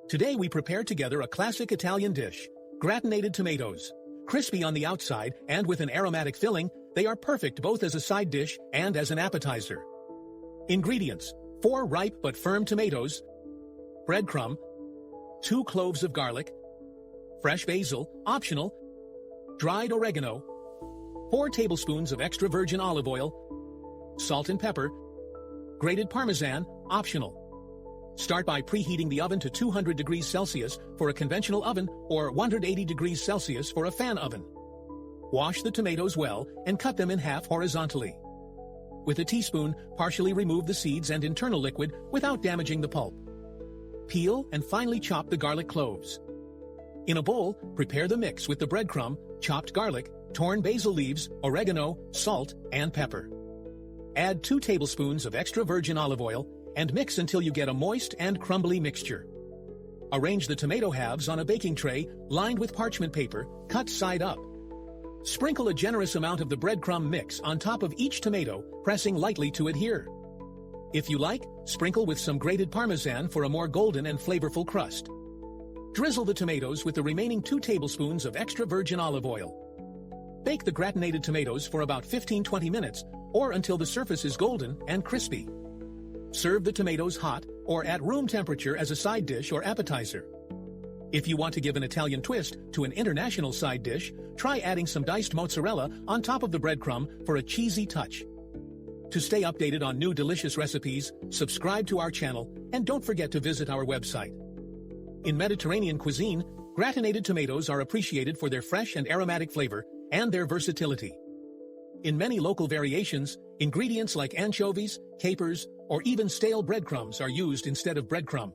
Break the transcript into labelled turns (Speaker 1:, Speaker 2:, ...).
Speaker 1: Today we prepare together a classic Italian dish, gratinated tomatoes. Crispy on the outside and with an aromatic filling, they are perfect both as a side dish and as an appetizer. Ingredients: 4 ripe but firm tomatoes, breadcrumb, 2 cloves of garlic, fresh basil, optional, dried oregano, 4 tablespoons of extra virgin olive oil, salt and pepper, grated Parmesan, optional. Start by preheating the oven to 200 degrees Celsius for a conventional oven or 180 degrees Celsius for a fan oven. Wash the tomatoes well and cut them in half horizontally. With a teaspoon, partially remove the seeds and internal liquid without damaging the pulp. Peel and finely chop the garlic cloves. In a bowl, prepare the mix with the breadcrumb, chopped garlic, torn basil leaves, oregano, salt, and pepper. Add 2 tablespoons of extra virgin olive oil and mix until you get a moist and crumbly mixture. Arrange the tomato halves on a baking tray lined with parchment paper, cut side up. Sprinkle a generous amount of the breadcrumb mix on top of each tomato, pressing lightly to adhere. If you like, sprinkle with some grated Parmesan for a more golden and flavorful crust. Drizzle the tomatoes with the remaining 2 tablespoons of extra virgin olive oil. Bake the gratinated tomatoes for about 15-20 minutes or until the surface is golden and crispy. Serve the tomatoes hot or at room temperature as a side dish or appetizer. If you want to give an Italian twist to an international side dish, try adding some diced mozzarella on top of the breadcrumb for a cheesy touch. To stay updated on new delicious recipes, subscribe to our channel and don't forget to visit our website. In Mediterranean cuisine, gratinated tomatoes are appreciated for their fresh and aromatic flavor and their versatility. In many local variations, ingredients like anchovies, capers, or even stale breadcrumbs are used instead of breadcrumb.